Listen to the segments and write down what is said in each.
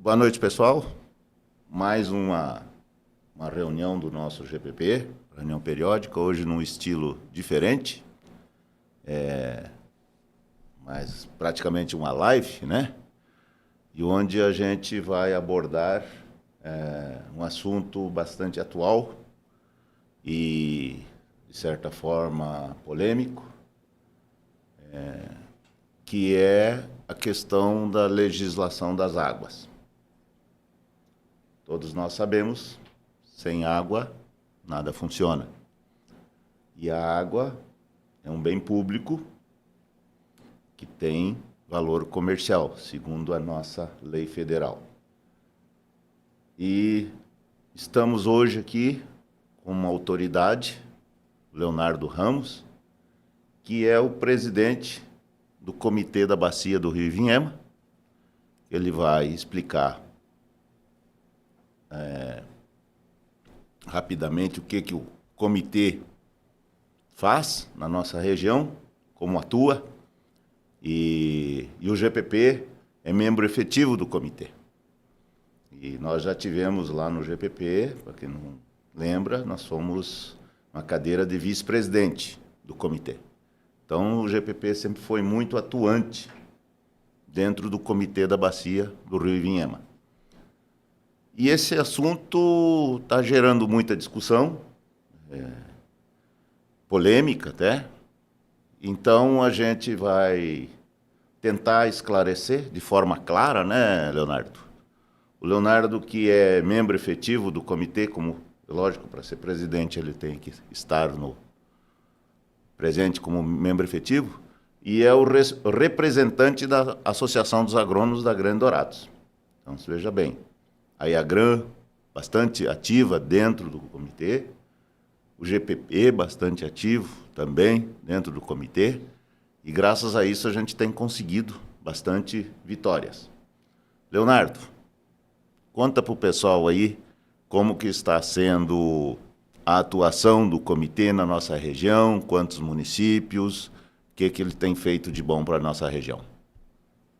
Boa noite, pessoal. Mais uma reunião do nosso GPP, reunião periódica, hoje num estilo diferente, mas praticamente uma live, né? E onde a gente vai abordar um assunto bastante atual e, de certa forma, polêmico, que é a questão da legislação das águas. Todos nós sabemos, sem água, nada funciona. E a água é um bem público que tem valor comercial, segundo a nossa lei federal. E estamos hoje aqui com uma autoridade, Leonardo Ramos, que é o presidente do Comitê da Bacia do Rio Vinhema. Ele vai explicar rapidamente o que o comitê faz na nossa região, como atua, e o GPP é membro efetivo do comitê. E nós já tivemos lá no GPP, para quem não lembra, nós somos uma cadeira de vice-presidente do comitê. Então, o GPP sempre foi muito atuante dentro do Comitê da Bacia do Rio Vinhema. E esse assunto está gerando muita discussão, polêmica até. Então, a gente vai tentar esclarecer de forma clara, né, Leonardo? O Leonardo, que é membro efetivo do comitê, como, lógico, para ser presidente ele tem que estar presente como membro efetivo, e é o representante da Associação dos Agrônomos da Grande Dourados. Então, se veja bem, a IAGRAN, bastante ativa dentro do comitê, o GPP, bastante ativo também dentro do comitê, e graças a isso a gente tem conseguido bastante vitórias. Leonardo, conta para o pessoal aí como que está sendo a atuação do comitê na nossa região, quantos municípios, o que ele tem feito de bom para a nossa região.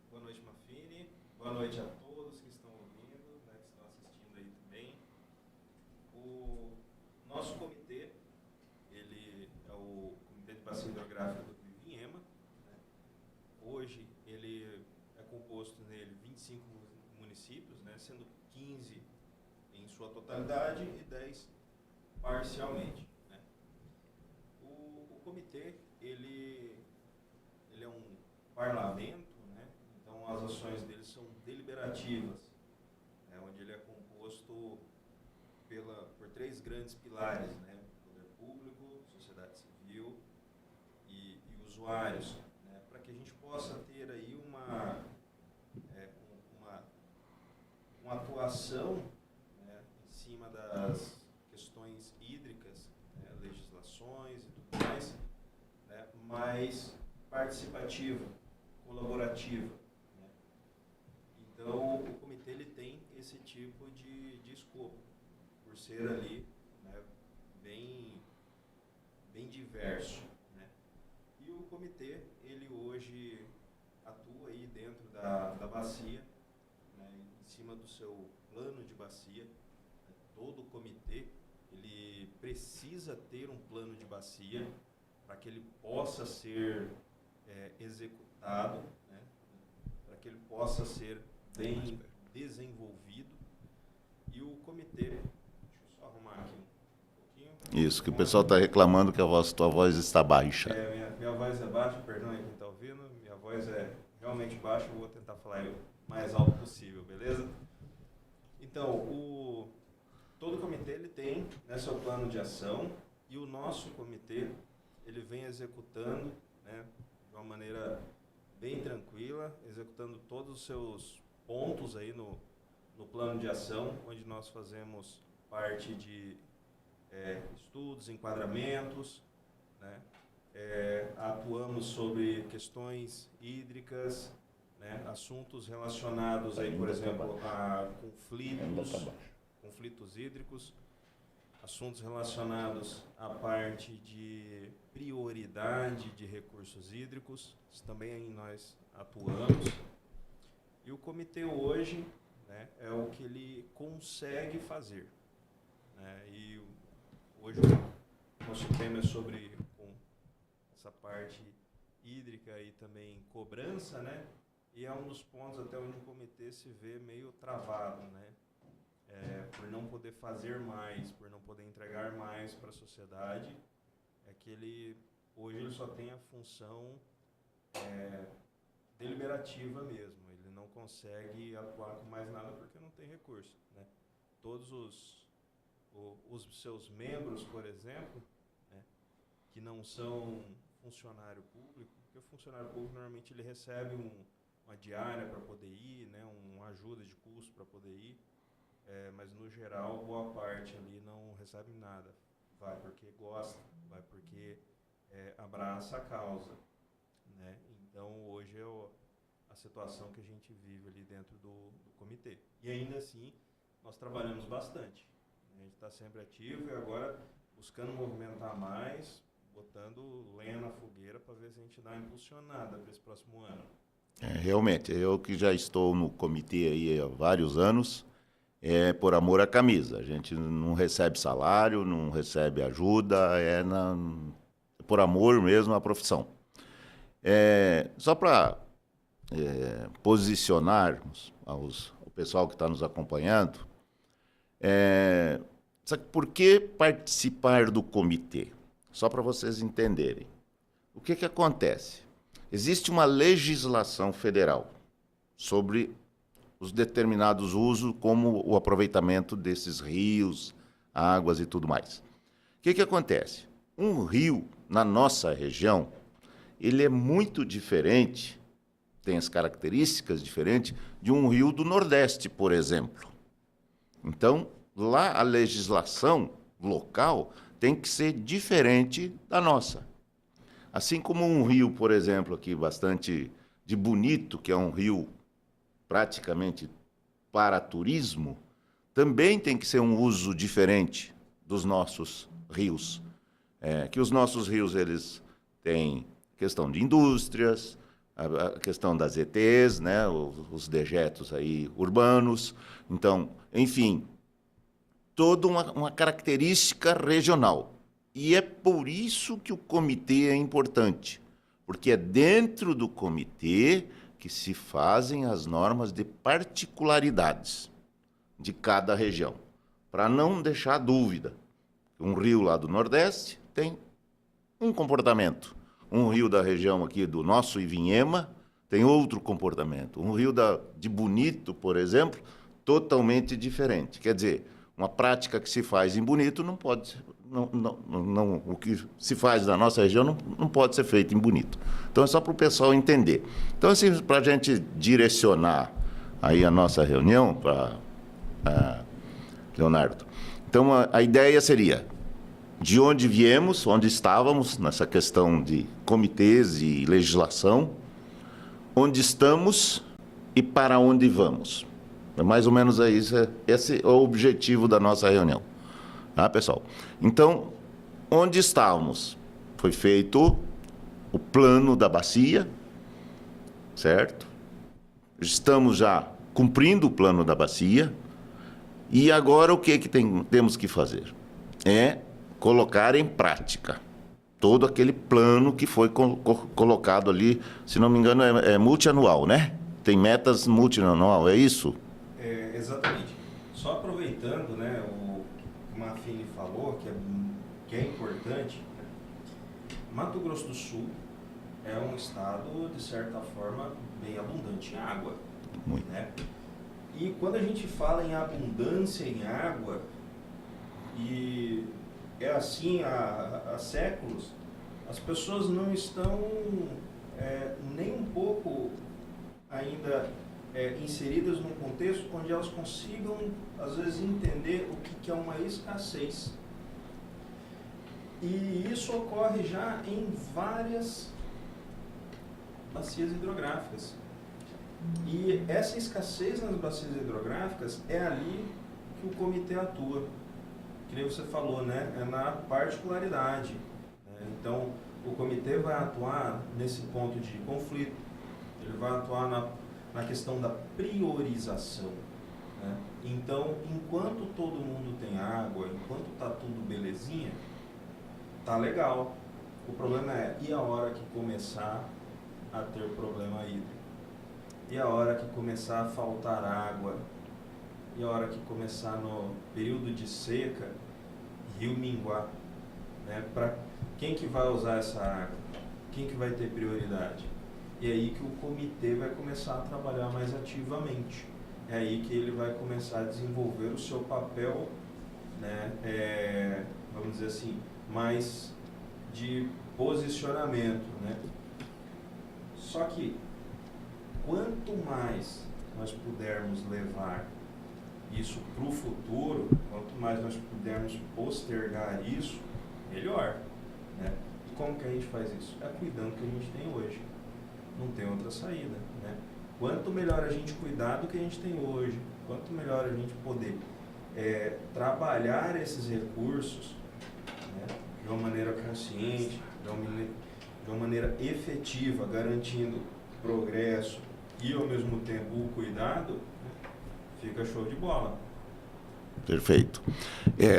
Boa noite, Mafini. Boa noite a todos que estão ouvindo, né, que estão assistindo aí também. O nosso comitê, ele é o Comitê de Bacia Hidrográfica do Rio Vinhema, né? Hoje ele é composto nele 25 municípios, né, sendo 15 em sua totalidade e 10 parcialmente, né? O comitê, ele é um parlamento, né? Então as ações dele são deliberativas, né? Onde ele é composto por 3 grandes pilares, né? Poder público, sociedade civil e usuários, né? Para que a gente possa ter aí uma atuação, né, em cima das questões hídricas, né, legislações e tudo mais, né, mais participativa, colaborativa, né? Então, o comitê ele tem esse tipo de escopo, por ser ali, né, bem diverso, né? E o comitê, ele hoje atua aí dentro da bacia, né, em cima do seu plano de bacia. Todo comitê ele precisa ter um plano de bacia para que ele possa ser executado, né, para que ele possa ser bem desenvolvido. E o comitê, deixa eu só arrumar aqui um pouquinho. Isso, que o pessoal está reclamando que tua voz está baixa. Minha voz é baixa, perdão aí quem está ouvindo, minha voz é realmente baixa, eu vou tentar falar o mais alto possível, beleza? Então, todo comitê ele tem, né, seu plano de ação, e o nosso comitê ele vem executando, né, de uma maneira bem tranquila, executando todos os seus pontos aí no plano de ação, onde nós fazemos parte de estudos, enquadramentos, né, atuamos sobre questões hídricas, né, assuntos relacionados aí, por exemplo, a conflitos hídricos, assuntos relacionados à parte de prioridade de recursos hídricos, isso também nós atuamos. E o comitê hoje, né, é o que ele consegue fazer, né? E hoje o nosso tema é sobre essa parte hídrica e também cobrança, né? E é um dos pontos até onde o comitê se vê meio travado, né? Por não poder fazer mais, por não poder entregar mais para a sociedade, é que hoje ele só tem a função deliberativa mesmo. Ele não consegue atuar com mais nada porque não tem recurso, né? Todos os seus membros, por exemplo, né, que não são funcionário público, porque o funcionário público normalmente ele recebe uma diária para poder ir, né, uma ajuda de custo para poder ir, mas no geral boa parte ali não recebe nada. Vai porque gosta, vai porque abraça a causa, né? Então hoje é a situação que a gente vive ali dentro do comitê. E ainda assim nós trabalhamos bastante. A gente está sempre ativo e agora buscando movimentar mais, botando lenha na fogueira para ver se a gente dá uma impulsionada para esse próximo ano. Realmente, eu que já estou no comitê aí há vários anos, é por amor à camisa. A gente não recebe salário, não recebe ajuda, por amor mesmo à profissão. Só para posicionarmos o pessoal que está nos acompanhando, sabe por que participar do comitê? Só para vocês entenderem. O que acontece? Existe uma legislação federal sobre os determinados usos, como o aproveitamento desses rios, águas e tudo mais. O que acontece? Um rio, na nossa região, ele é muito diferente, tem as características diferentes de um rio do Nordeste, por exemplo. Então, lá a legislação local tem que ser diferente da nossa. Assim como um rio, por exemplo, aqui bastante de Bonito, que é um rio praticamente para turismo, também tem que ser um uso diferente dos nossos rios. Que os nossos rios, eles têm questão de indústrias, a questão das ETs, né, os dejetos aí urbanos. Então, enfim, toda uma característica regional. E é por isso que o comitê é importante, porque é dentro do comitê que se fazem as normas de particularidades de cada região, para não deixar dúvida. Um rio lá do Nordeste tem um comportamento. Um rio da região aqui do nosso Ivinhema tem outro comportamento. Um rio de Bonito, por exemplo, totalmente diferente. Quer dizer, uma prática que se faz em Bonito não pode ser, o que se faz na nossa região não pode ser feito em Bonito. Então é só para o pessoal entender. Então, assim, para a gente direcionar aí a nossa reunião, Leonardo. Então, a ideia seria de onde viemos, onde estávamos nessa questão de comitês e legislação, onde estamos e para onde vamos. É mais ou menos isso. Esse é o objetivo da nossa reunião. Tá, pessoal? Então, onde estávamos? Foi feito o plano da bacia, certo? Estamos já cumprindo o plano da bacia. E agora o que temos que fazer? É colocar em prática todo aquele plano que foi colocado ali, se não me engano, é multianual, né? Tem metas multianual, é isso? Exatamente. Só aproveitando, né, o que o Mafini falou, que é importante, né? Mato Grosso do Sul é um estado, de certa forma, bem abundante em água. Muito. Né? E quando a gente fala em abundância em água, e é assim há séculos, as pessoas não estão nem um pouco ainda inseridas num contexto onde elas consigam, às vezes, entender o que é uma escassez. E isso ocorre já em várias bacias hidrográficas. E essa escassez nas bacias hidrográficas é ali que o comitê atua. Que nem você falou, né? É na particularidade. Né? Então, o comitê vai atuar nesse ponto de conflito. Ele vai atuar na questão da priorização. né? Então, enquanto todo mundo tem água, enquanto está tudo belezinha, tá legal. O problema é, e a hora que começar a ter problema hídrico? E a hora que começar a faltar água? E a hora que começar no período de seca, rio minguar? Né? Para quem que vai usar essa água? Quem que vai ter prioridade? E é aí que o comitê vai começar a trabalhar mais ativamente. É aí que ele vai começar a desenvolver o seu papel, né? Vamos dizer assim, mais de posicionamento, né? Só que quanto mais nós pudermos levar isso para o futuro, quanto mais nós pudermos postergar isso, melhor, né? E como que a gente faz isso? É cuidando do que a gente tem hoje. Não tem outra saída, né? Quanto melhor a gente cuidar do que a gente tem hoje, quanto melhor a gente poder trabalhar esses recursos, né, de uma maneira consciente, de uma maneira efetiva, garantindo progresso e ao mesmo tempo o cuidado, né, fica show de bola. Perfeito.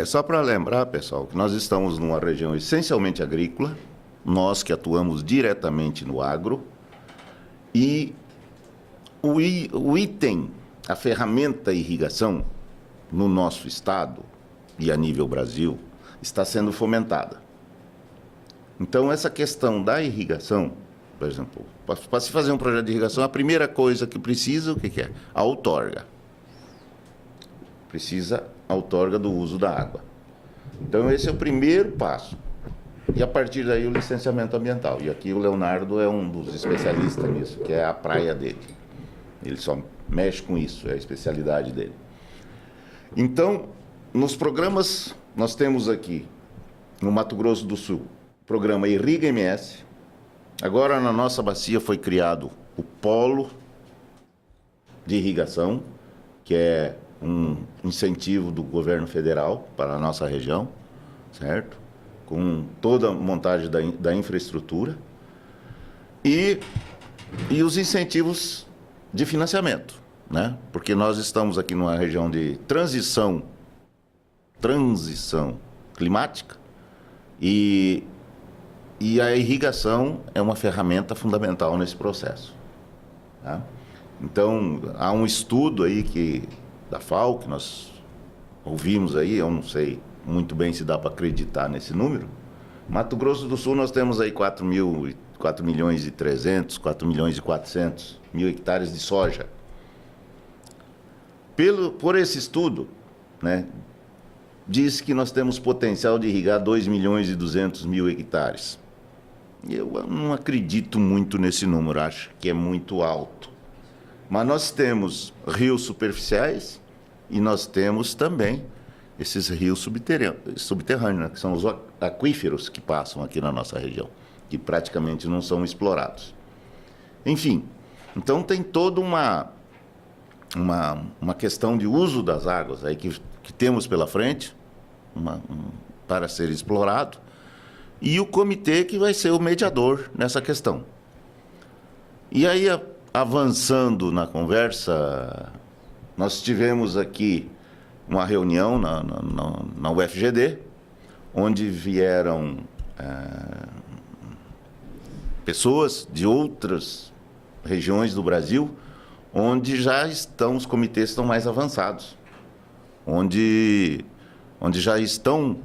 Só para lembrar, pessoal, que nós estamos numa região essencialmente agrícola, nós que atuamos diretamente no agro, e o item, a ferramenta irrigação, no nosso estado e a nível Brasil, está sendo fomentada. Então, essa questão da irrigação, por exemplo, para se fazer um projeto de irrigação, a primeira coisa que precisa, o que é? A outorga. Precisa a outorga do uso da água. Então, esse é o primeiro passo. E, a partir daí, o licenciamento ambiental. E aqui o Leonardo é um dos especialistas nisso, que é a praia dele. Ele só mexe com isso, é a especialidade dele. Então, nos programas, nós temos aqui, no Mato Grosso do Sul, o programa Irriga MS. Agora, na nossa bacia, foi criado o Polo de Irrigação, que é um incentivo do governo federal para a nossa região, certo? Com toda a montagem da infraestrutura. E os incentivos de financiamento, né? Porque nós estamos aqui numa região de transição climática e a irrigação é uma ferramenta fundamental nesse processo, tá? Então, há um estudo aí da FAO, que nós ouvimos aí, eu não sei muito bem se dá para acreditar nesse número. Mato Grosso do Sul nós temos aí 4 milhões e 300, 4 milhões e 400 mil hectares de soja. Por esse estudo, né, diz que nós temos potencial de irrigar 2 milhões e 200 mil hectares. Eu não acredito muito nesse número, acho que é muito alto. Mas nós temos rios superficiais e nós temos também esses rios subterrâneos, né, que são os aquíferos que passam aqui na nossa região, que praticamente não são explorados. Enfim, então tem toda uma questão de uso das águas aí que temos pela frente para ser explorado, e o comitê que vai ser o mediador nessa questão. E aí, avançando na conversa, nós tivemos aqui uma reunião na UFGD, onde vieram pessoas de outras regiões do Brasil, onde os comitês estão mais avançados, onde já estão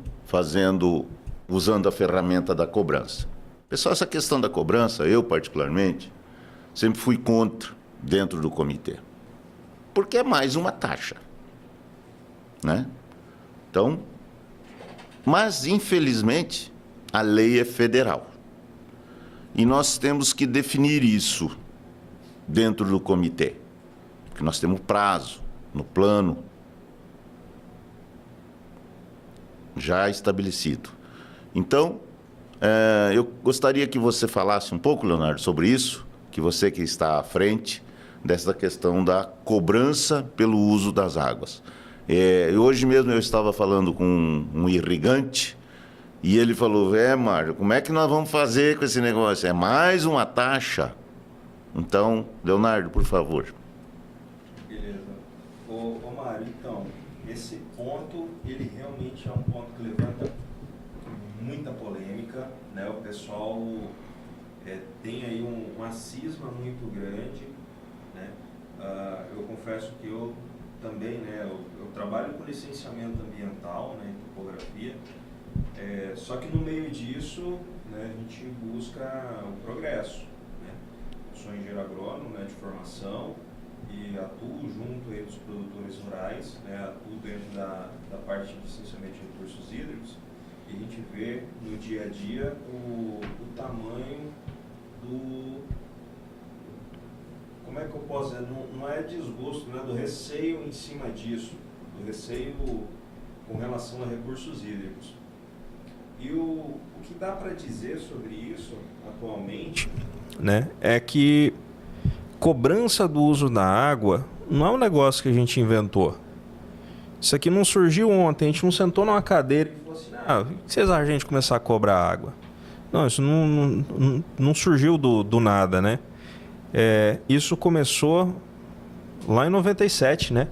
usando a ferramenta da cobrança. Pessoal, essa questão da cobrança, eu particularmente, sempre fui contra dentro do comitê, porque é mais uma taxa, né? Então, mas infelizmente a lei é federal e nós temos que definir isso dentro do comitê, porque nós temos prazo no plano já estabelecido. Então, eu gostaria que você falasse um pouco, Leonardo, sobre isso, que você que está à frente dessa questão da cobrança pelo uso das águas. Hoje mesmo eu estava falando com um irrigante e ele falou, Mário, como é que nós vamos fazer com esse negócio? É mais uma taxa? Então, Leonardo, por favor. Beleza. Mário, então, esse ponto, ele realmente é um ponto que levanta muita polêmica, né? O pessoal tem aí uma cisma muito grande, né? Eu confesso que eu também, né? Eu trabalho com licenciamento ambiental, né? Em topografia, só que no meio disso, né? A gente busca o progresso, né? Eu sou engenheiro agrônomo, né? De formação, e atuo junto aí dos produtores rurais, né? Atuo dentro da parte de licenciamento de recursos hídricos, e a gente vê no dia a dia o tamanho do... Como é que eu posso dizer? Não é desgosto, né? Do receio em cima disso, do receio com relação a recursos hídricos. E o que dá para dizer sobre isso atualmente, né, é que cobrança do uso da água não é um negócio que a gente inventou. Isso aqui não surgiu ontem, a gente não sentou numa cadeira e falou assim, o que vocês acham de a gente começar a cobrar água? Não, isso não surgiu do nada, né? Isso começou lá em 97, né?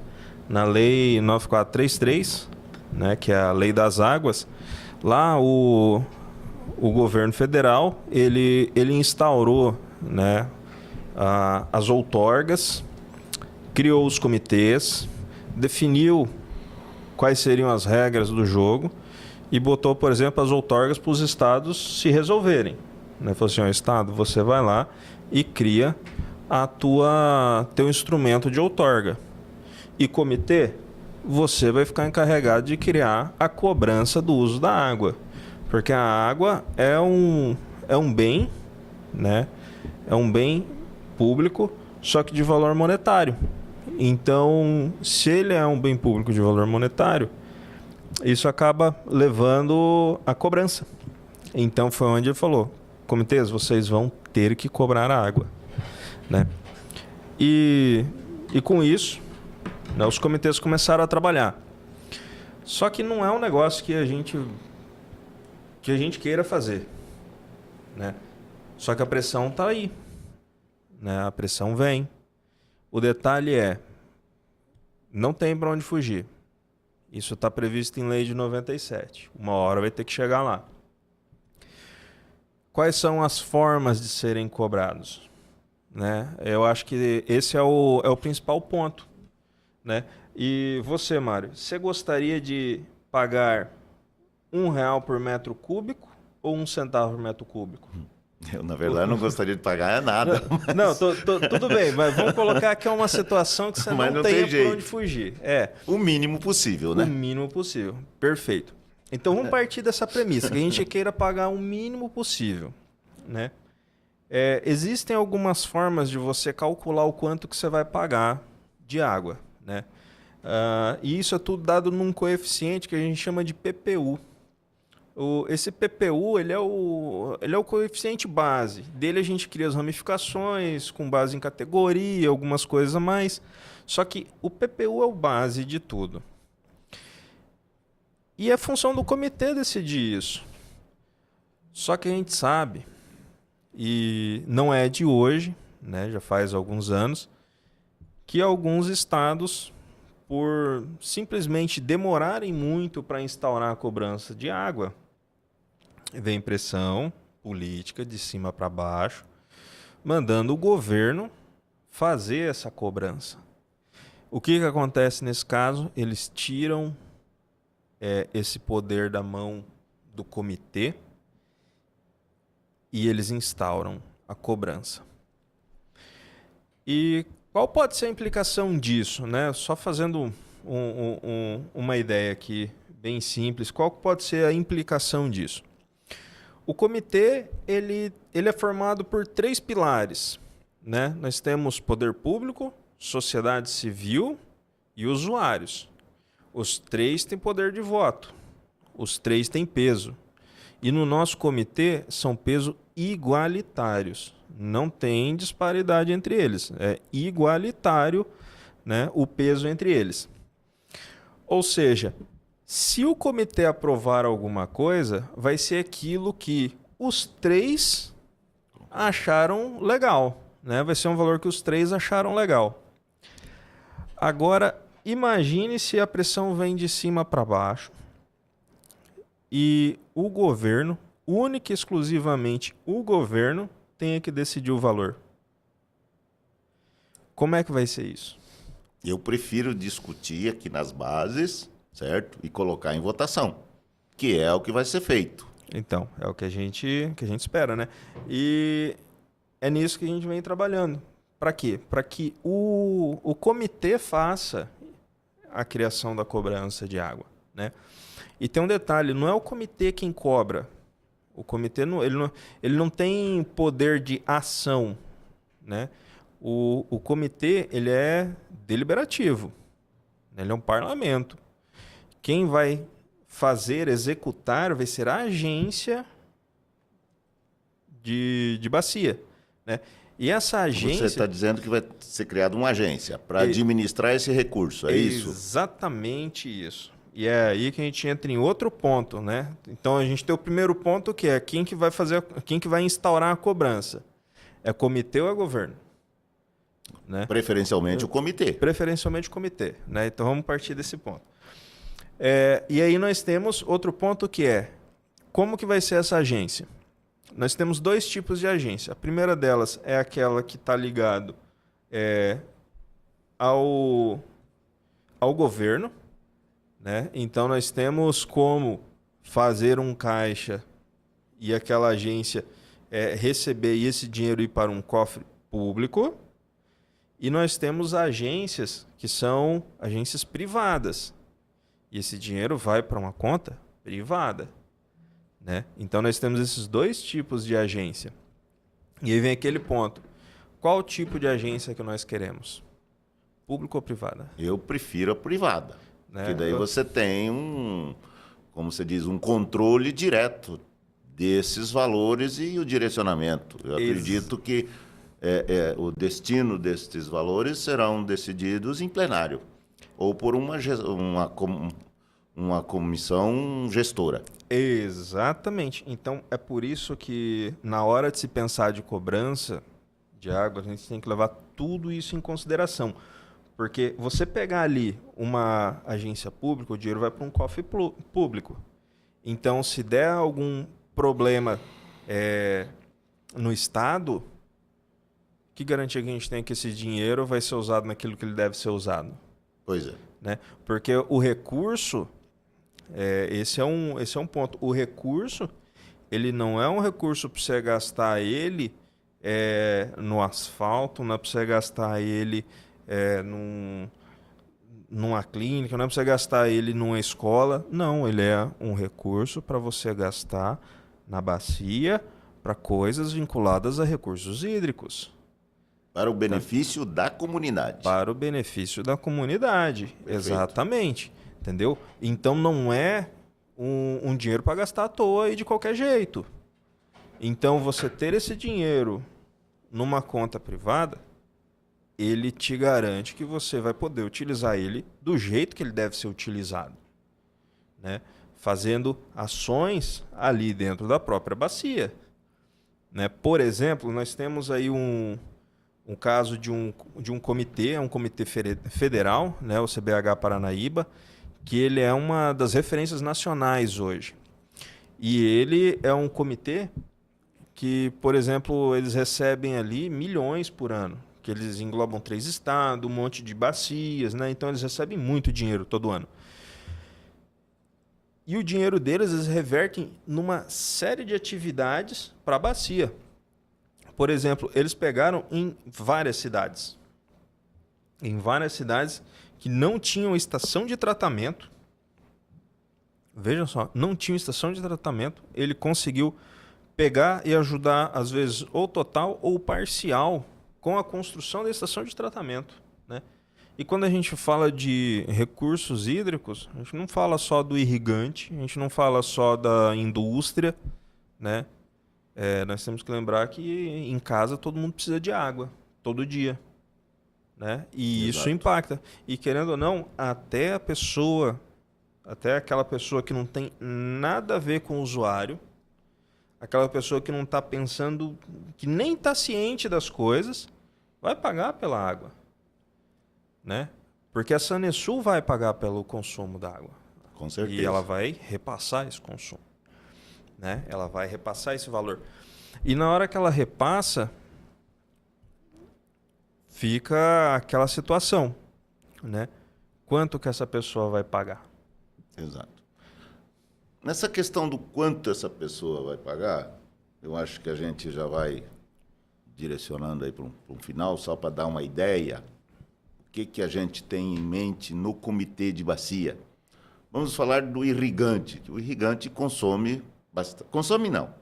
Na Lei 9433, né? Que é a Lei das Águas. Lá o governo federal, ele instaurou, né, as outorgas, criou os comitês, definiu quais seriam as regras do jogo e botou, por exemplo, as outorgas para os estados se resolverem, né? Falou assim, estado, você vai lá e cria teu instrumento de outorga. E comitê, você vai ficar encarregado de criar a cobrança do uso da água. Porque a água é um bem, né? É um bem público, só que de valor monetário. Então, se ele é um bem público de valor monetário, isso acaba levando a cobrança. Então, foi onde ele falou, comitês, vocês vão ter que cobrar a água, né? E com isso, né, os comitês começaram a trabalhar. Só que não é um negócio que a gente queira fazer, né? Só que a pressão está aí, né? A pressão vem. O detalhe não tem para onde fugir. Isso está previsto em lei de 97. Uma hora vai ter que chegar lá. Quais são as formas de serem cobrados, né? Eu acho que esse é o principal ponto, né? E você, Mário, você gostaria de pagar R$1 por metro cúbico ou 1 centavo por metro cúbico? Eu, na verdade, não gostaria de pagar nada. Não, tudo bem, mas vamos colocar que é uma situação que você não tem por onde fugir. O mínimo possível, né? O mínimo possível. Perfeito. Então vamos partir dessa premissa, que a gente queira pagar o mínimo possível, né? Existem algumas formas de você calcular o quanto que você vai pagar de água, né? E isso é tudo dado num coeficiente que a gente chama de PPU. Esse PPU ele é o coeficiente base. Dele a gente cria as ramificações com base em categoria, algumas coisas a mais. Só que o PPU é o base de tudo. E é função do comitê decidir isso. Só que a gente sabe, e não é de hoje, né, já faz alguns anos, que alguns estados, por simplesmente demorarem muito para instaurar a cobrança de água, vem pressão política de cima para baixo, mandando o governo fazer essa cobrança. O que acontece nesse caso? Eles tiram esse poder da mão do comitê e eles instauram a cobrança. E qual pode ser a implicação disso, né? Só fazendo uma ideia aqui bem simples, qual pode ser a implicação disso? O comitê ele é formado por 3 pilares, né? Nós temos poder público, sociedade civil e usuários. Os 3 têm poder de voto, os 3 têm peso. E no nosso comitê são pesos igualitários, não tem disparidade entre eles, é igualitário, né, o peso entre eles. Ou seja, se o comitê aprovar alguma coisa, vai ser aquilo que os 3 acharam legal, né? Vai ser um valor que os 3 acharam legal. Agora, Imagine se a pressão vem de cima para baixo e o governo, única e exclusivamente o governo, tenha que decidir o valor. Como é que vai ser isso? Eu prefiro discutir aqui nas bases, certo? E colocar em votação, que é o que vai ser feito. Então, é o que a gente espera, né? E é nisso que a gente vem trabalhando. Para quê? Para que o comitê faça a criação da cobrança de água, né? E tem um detalhe, não é o comitê quem cobra. O comitê ele não tem poder de ação, né? O comitê ele é deliberativo, né? Ele é um parlamento. Quem vai fazer, executar, vai ser a agência de bacia, né? E essa agência... Você está dizendo que vai ser criada uma agência para administrar esse recurso, é isso? Exatamente isso. E é aí que a gente entra em outro ponto, né? Então a gente tem o primeiro ponto que é quem que vai instaurar a cobrança? É comitê ou é governo? Né? Preferencialmente o comitê. Preferencialmente o comitê, né? Então vamos partir desse ponto. E aí nós temos outro ponto que é como que vai ser essa agência? Nós temos dois tipos de agência. A primeira delas é aquela que está ligado ao governo, né? Então nós temos como fazer um caixa e aquela agência receber esse dinheiro ir para um cofre público. E nós temos agências que são agências privadas. E esse dinheiro vai para uma conta privada, né? Então nós temos esses dois tipos de agência. E aí vem aquele ponto. Qual tipo de agência que nós queremos? Público ou privada? Eu prefiro a privada. Né? Porque daí você tem como você diz, um controle direto desses valores e o direcionamento. Eu acredito que o destino destes valores serão decididos em plenário ou por uma comissão gestora. Exatamente. Então, é por isso que, na hora de se pensar de cobrança de água, a gente tem que levar tudo isso em consideração. Porque você pegar ali uma agência pública, o dinheiro vai para um cofre público. Então, se der algum problema no Estado, que garantia que a gente tem que esse dinheiro vai ser usado naquilo que ele deve ser usado? Pois é. Né? Porque o recurso... esse é um ponto. O recurso, ele não é um recurso para você gastar ele no asfalto, não é para você gastar ele numa clínica, não é para você gastar ele numa escola. Não, ele é um recurso para você gastar na bacia para coisas vinculadas a recursos hídricos. Para o benefício da comunidade. Para o benefício da comunidade, perfeito. Exatamente. Entendeu? Então não é um dinheiro para gastar à toa e de qualquer jeito. Então você ter esse dinheiro numa conta privada, ele te garante que você vai poder utilizar ele do jeito que ele deve ser utilizado, né? Fazendo ações ali dentro da própria bacia, né? Por exemplo, nós temos aí um caso de um comitê, um comitê federal, né? O CBH Paranaíba, que ele é uma das referências nacionais hoje. E ele é um comitê que, por exemplo, eles recebem ali milhões por ano, que eles englobam 3 estados, um monte de bacias, né? Então eles recebem muito dinheiro todo ano. E o dinheiro deles eles revertem numa série de atividades para a bacia. Por exemplo, eles pegaram em várias cidades. Em várias cidades que não tinham estação de tratamento. Vejam só, não tinham estação de tratamento. Ele conseguiu pegar e ajudar, às vezes, ou total ou parcial, com a construção da estação de tratamento, né? E quando a gente fala de recursos hídricos, a gente não fala só do irrigante, a gente não fala só da indústria, né? Nós temos que lembrar que em casa todo mundo precisa de água, todo dia, né? E exato. Isso impacta. E querendo ou não, até aquela pessoa que não tem nada a ver com o usuário, aquela pessoa que não está pensando, que nem está ciente das coisas, vai pagar pela água, né? Porque a Sanesul vai pagar pelo consumo da água. Com certeza. E ela vai repassar esse consumo. Né? Ela vai repassar esse valor. E na hora que ela repassa, fica aquela situação, né? Quanto que essa pessoa vai pagar? Exato. Nessa questão do quanto essa pessoa vai pagar, eu acho que a gente já vai direcionando aí para um final, só para dar uma ideia, o que a gente tem em mente no comitê de bacia. Vamos falar do irrigante. O irrigante consome bastante. Consome não.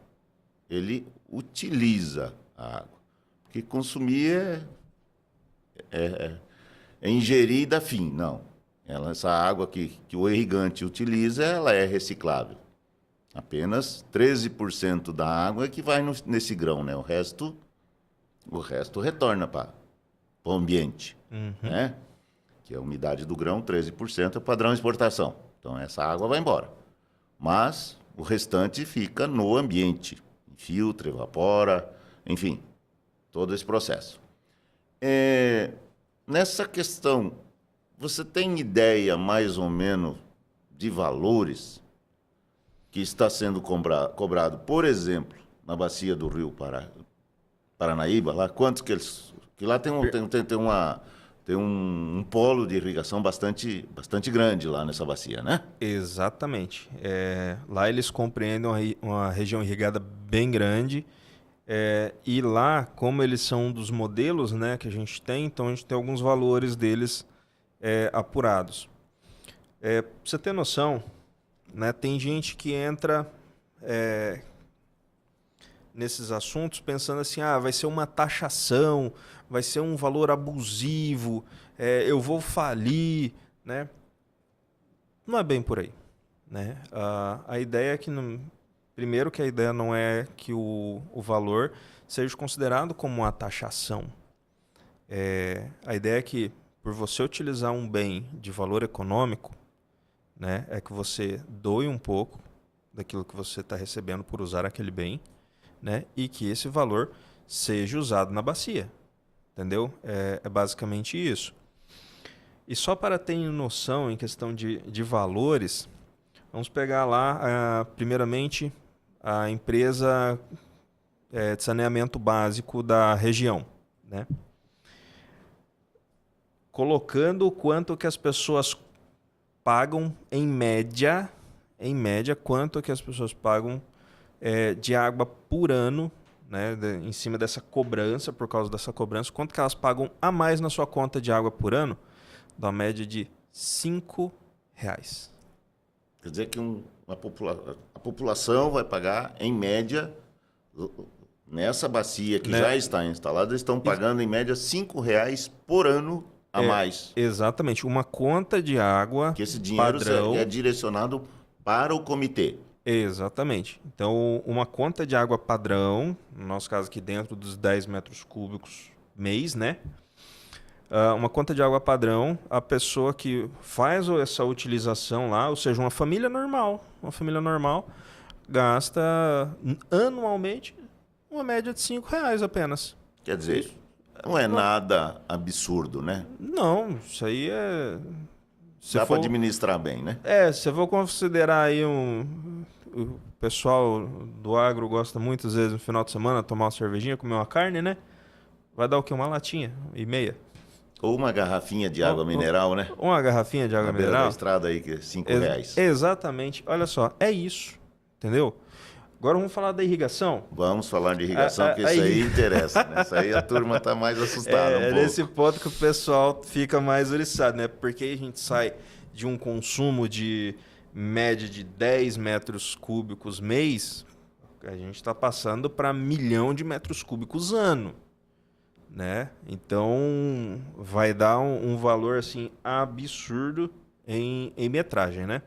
Ele utiliza a água. Porque consumir é ingerir e dar fim. Não. Essa água que o irrigante utiliza, ela é reciclável. Apenas 13% da água é que vai nesse grão, né? O resto retorna para o ambiente, né? Que a umidade do grão, 13%, é padrão de exportação. Então, essa água vai embora. Mas o restante fica no ambiente. Filtra, evapora, enfim, todo esse processo. Nessa questão, você tem ideia, mais ou menos, de valores que está sendo cobrado, por exemplo, na bacia do Rio Paranaíba, lá, quantos que eles... Que lá tem um polo de irrigação bastante grande lá nessa bacia, né? Exatamente. Lá eles compreendem uma região irrigada bem grande. E lá, como eles são um dos modelos, né, que a gente tem, então a gente tem alguns valores deles apurados. Pra você ter noção, né, tem gente que entra nesses assuntos pensando assim, vai ser uma taxação, vai ser um valor abusivo, eu vou falir, né? Não é bem por aí, né? A ideia é que, primeiro, que a ideia não é que o valor seja considerado como uma taxação. A ideia é que, por você utilizar um bem de valor econômico, né, é que você doe um pouco daquilo que você está recebendo por usar aquele bem, né, e que esse valor seja usado na bacia. Entendeu? É basicamente isso. E só para ter noção em questão de valores, vamos pegar lá, primeiramente, a empresa de saneamento básico da região, né? Colocando o quanto que as pessoas pagam em média, quanto que as pessoas pagam de água por ano, né, em cima dessa cobrança, por causa dessa cobrança, quanto que elas pagam a mais na sua conta de água por ano? Da média de R$5. Quer dizer que a população vai pagar, em média, nessa bacia que já está instalada, eles estão pagando, em média, R$5 por ano a mais. Exatamente. Uma conta de água que esse dinheiro padrão é direcionado para o comitê. Exatamente. Então, uma conta de água padrão, no nosso caso aqui dentro dos 10 metros cúbicos mês, né? Uma conta de água padrão, a pessoa que faz essa utilização lá, ou seja, uma família normal, gasta anualmente uma média de R$5 apenas. Quer dizer, não é nada absurdo, né? Não, isso aí é... Dá para administrar bem, né? Se eu vou considerar aí o pessoal do agro gosta muitas vezes no final de semana tomar uma cervejinha, comer uma carne, né? Vai dar o quê? Uma latinha e meia. Ou uma garrafinha de água mineral, né? Uma garrafinha de água na beira mineral. da estrada aí, que é R$5. Exatamente. Olha só, é isso. Entendeu? Agora vamos falar da irrigação. Vamos falar de irrigação, que isso aí interessa, né? Isso aí a turma está mais assustada um pouco. É nesse ponto que o pessoal fica mais oriçado, né? Porque a gente sai de um consumo de média de 10 metros cúbicos mês, a gente está passando para 1 milhão de metros cúbicos ano, né? Então vai dar um valor assim absurdo em metragem, né?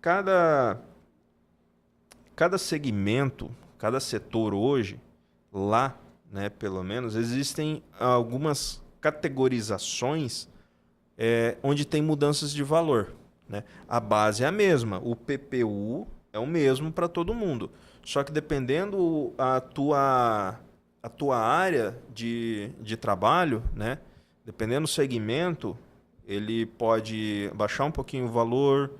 Cada segmento, cada setor hoje, lá, né, pelo menos, existem algumas categorizações onde tem mudanças de valor, né? A base é a mesma, o PPU é o mesmo para todo mundo. Só que dependendo a tua área de trabalho, né, dependendo do segmento, ele pode baixar um pouquinho o valor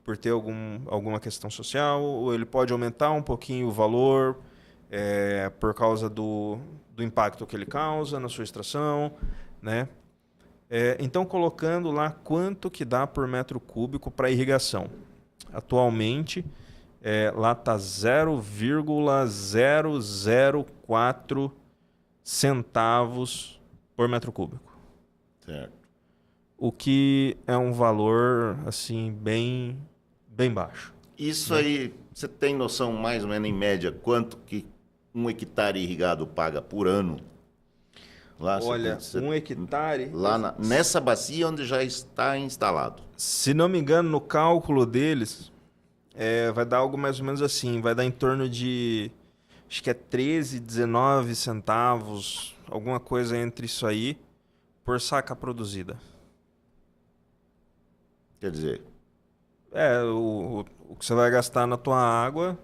por ter alguma questão social, ou ele pode aumentar um pouquinho o valor por causa do impacto que ele causa na sua extração, né? Então, colocando lá quanto que dá por metro cúbico para irrigação. Atualmente, lá está 0,004 centavos por metro cúbico. Certo. O que é um valor assim bem baixo. Isso aí, você tem noção mais ou menos em média quanto que um hectare irrigado paga por ano? Lá Olha, um hectare... Lá nessa bacia onde já está instalado. Se não me engano, no cálculo deles, vai dar algo mais ou menos assim. Vai dar em torno de, acho que 13, 19 centavos, alguma coisa entre isso aí, por saca produzida. Quer dizer... o que você vai gastar na tua água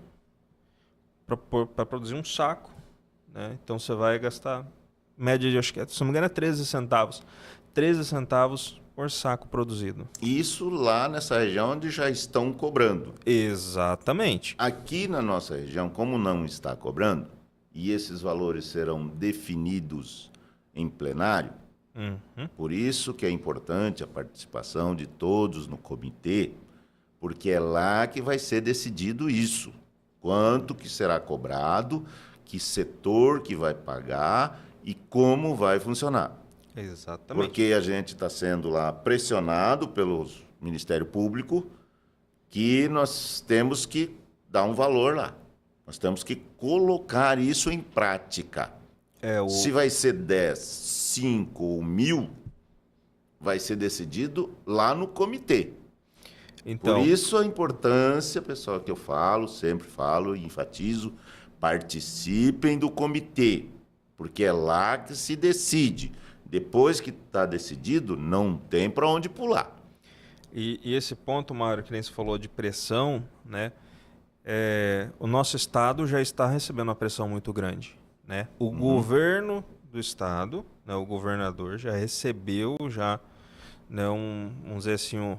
para produzir um saco, né? Então você vai gastar... média de, acho que, se não me engano, 13 centavos. 13 centavos por saco produzido. Isso lá nessa região onde já estão cobrando. Exatamente. Aqui na nossa região, como não está cobrando, e esses valores serão definidos em plenário, por isso que é importante a participação de todos no comitê, porque é lá que vai ser decidido isso. Quanto que será cobrado, que setor que vai pagar e como vai funcionar. Exatamente. Porque a gente está sendo lá pressionado pelo Ministério Público que nós temos que dar um valor lá. Nós temos que colocar isso em prática. Se vai ser 10, 5 ou 1.000, vai ser decidido lá no comitê. Então, por isso a importância, pessoal, que eu falo, sempre falo e enfatizo, participem do comitê. Porque é lá que se decide. Depois que está decidido, não tem para onde pular. E esse ponto, Mário, que nem você falou de pressão, né? O nosso estado já está recebendo uma pressão muito grande, né? O governo do estado, né, o governador, já recebeu né, vamos dizer assim,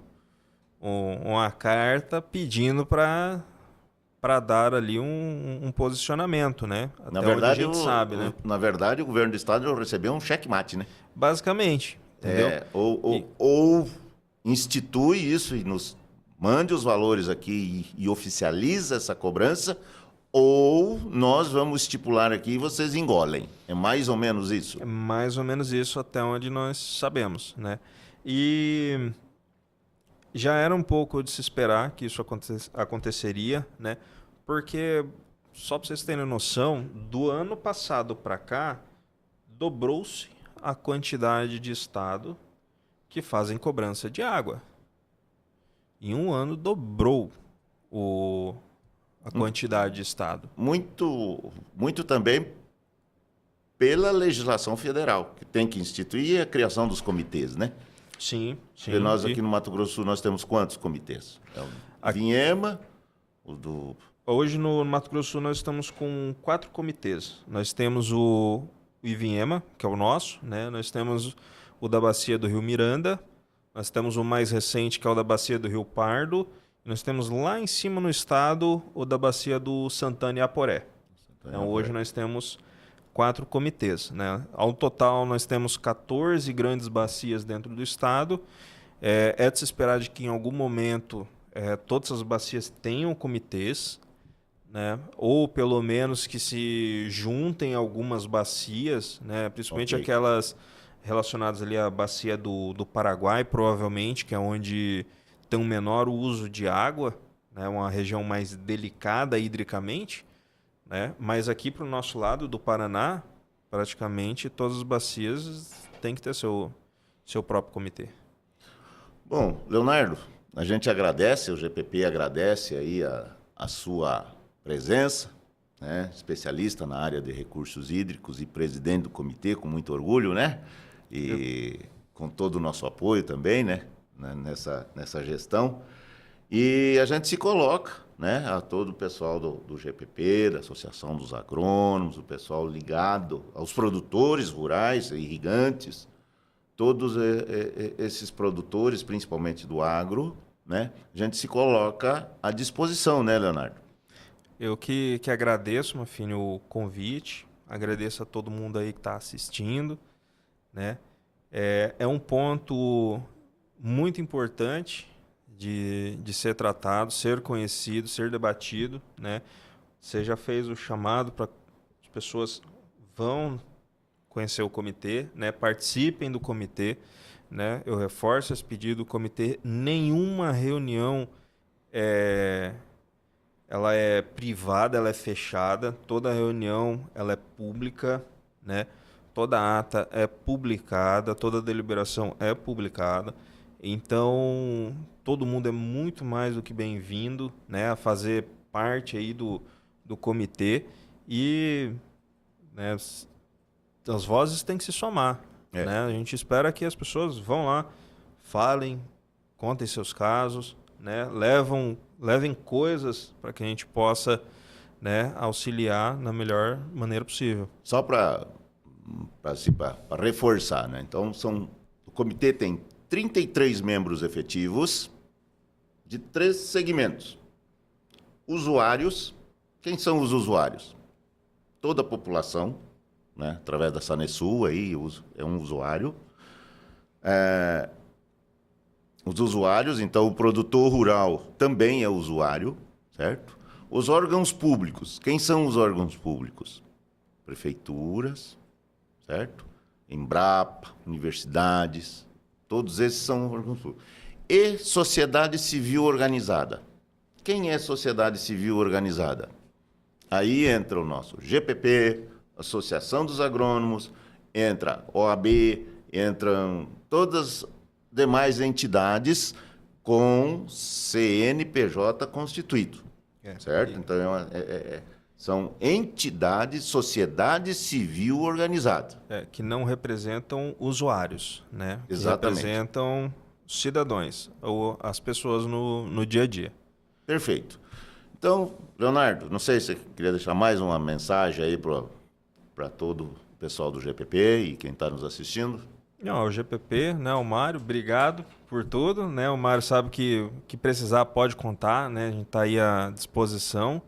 uma carta pedindo para dar ali um posicionamento, né? Até Na verdade, onde a gente sabe, né? Na verdade, o governo do estado recebeu um checkmate, né? Basicamente, entendeu? Ou institui isso e nos mande os valores aqui e oficializa essa cobrança, ou nós vamos estipular aqui e vocês engolem. É mais ou menos isso? É mais ou menos isso até onde nós sabemos, né? E já era um pouco de se esperar que isso aconteceria, né? Porque, só para vocês terem noção, do ano passado para cá, dobrou-se a quantidade de estado que fazem cobrança de água. Em um ano, dobrou a quantidade de estado. Muito também pela legislação federal, que tem que instituir a criação dos comitês, né? Sim. Porque nós aqui no Mato Grosso do Sul, nós temos quantos comitês? Vinhema, Hoje no Mato Grosso do Sul nós estamos com 4 comitês. Nós temos o Ivinhema, que é o nosso, né? Nós temos o da Bacia do Rio Miranda, nós temos o mais recente, que é o da Bacia do Rio Pardo, e nós temos lá em cima no estado o da Bacia do Santana e Aporé. Então hoje nós temos 4 comitês, né? Ao total nós temos 14 grandes bacias dentro do estado. É de se esperar de que em algum momento todas as bacias tenham comitês, né? Ou pelo menos que se juntem algumas bacias, né? Principalmente aquelas relacionadas ali à bacia do Paraguai, provavelmente, que é onde tem um menor uso de água, né? Uma região mais delicada hidricamente, né? Mas aqui para o nosso lado do Paraná, praticamente todas as bacias têm que ter seu próprio comitê. Bom, Leonardo, a gente agradece, o GPP agradece aí a sua presença, né? Especialista na área de recursos hídricos e presidente do comitê, com muito orgulho, né? E com todo o nosso apoio também, né? Nessa gestão. E a gente se coloca, né? A todo o pessoal do GPP, da Associação dos Agrônomos, o pessoal ligado aos produtores rurais, irrigantes, todos esses produtores, principalmente do agro, né? A gente se coloca à disposição, né, Leonardo? Eu que agradeço, Mafini, o convite, agradeço a todo mundo aí que está assistindo, né? É um ponto muito importante de ser tratado, ser conhecido, ser debatido, né? Você já fez o chamado para as pessoas vão conhecer o comitê, né? Participem do comitê, né? Eu reforço esse pedido do comitê. Nenhuma reunião ela é privada, ela é fechada. Toda reunião ela é pública, né? Toda ata é publicada, toda deliberação é publicada. Então, todo mundo é muito mais do que bem-vindo, né, a fazer parte aí do comitê e, né, as vozes têm que se somar. Né? A gente espera que as pessoas vão lá, falem, contem seus casos, né, levem coisas para que a gente possa, né, auxiliar na melhor maneira possível. Só para reforçar, né? Então, o comitê tem 33 membros efetivos de 3 segmentos. Usuários. Quem são os usuários? Toda a população, né? Através da Sanesul, aí, é um usuário. Os usuários, então, o produtor rural também é usuário, certo? Os órgãos públicos. Quem são os órgãos públicos? Prefeituras, certo? Embrapa, universidades, todos esses são órgãos públicos. E sociedade civil organizada. Quem é sociedade civil organizada? Aí entra o nosso GPP, Associação dos Agrônomos, entra OAB, entram todas as demais entidades com CNPJ constituído, certo? Então, são entidades, sociedade civil organizada. Que não representam usuários, né? Exatamente. Que representam cidadãos, ou as pessoas no dia a dia. Perfeito. Então, Leonardo, não sei se você queria deixar mais uma mensagem aí para todo o pessoal do GPP e quem está nos assistindo. Não, o GPP, né, o Mário, obrigado por tudo, né? O Mário sabe que precisar pode contar, né? A gente está aí à disposição,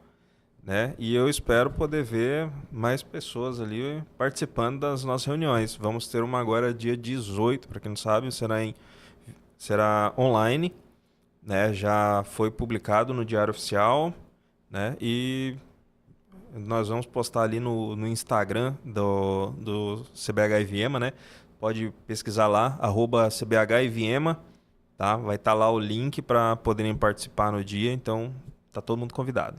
né? E eu espero poder ver mais pessoas ali participando das nossas reuniões. Vamos ter uma agora dia 18, para quem não sabe, será online, né? Já foi publicado no Diário Oficial, né? E nós vamos postar ali no Instagram do CBH Iviema, né? Pode pesquisar lá, @CBH Iviema, tá? Vai estar lá o link para poderem participar no dia, então tá todo mundo convidado.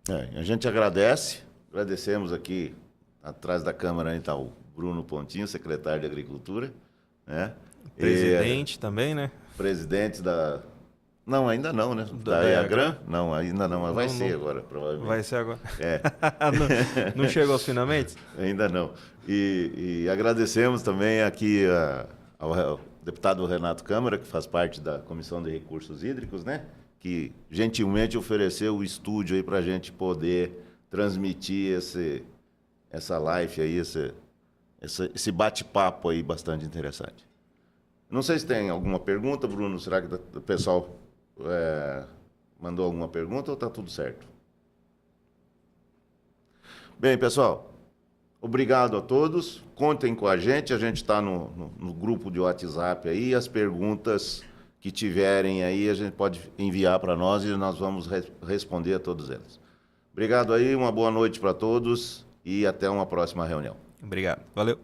A gente agradecemos aqui, atrás da câmera aí está o Bruno Pontinho, secretário de Agricultura, né? Presidente também, né? Presidente da... Não, ainda não, né? Da EAGRAN? Não, ainda não, mas vai ser agora, provavelmente. Vai ser agora. Não chegou aos finalmente? Ainda não. E agradecemos também aqui ao deputado Renato Câmara, que faz parte da Comissão de Recursos Hídricos, né? Que gentilmente ofereceu o estúdio aí para a gente poder transmitir essa live aí, esse bate-papo aí bastante interessante. Não sei se tem alguma pergunta, Bruno. Será que o pessoal mandou alguma pergunta ou está tudo certo? Bem, pessoal, obrigado a todos. Contem com a gente está no grupo de WhatsApp aí. As perguntas que tiverem aí, a gente pode enviar para nós e nós vamos responder a todos eles. Obrigado aí, uma boa noite para todos e até uma próxima reunião. Obrigado. Valeu.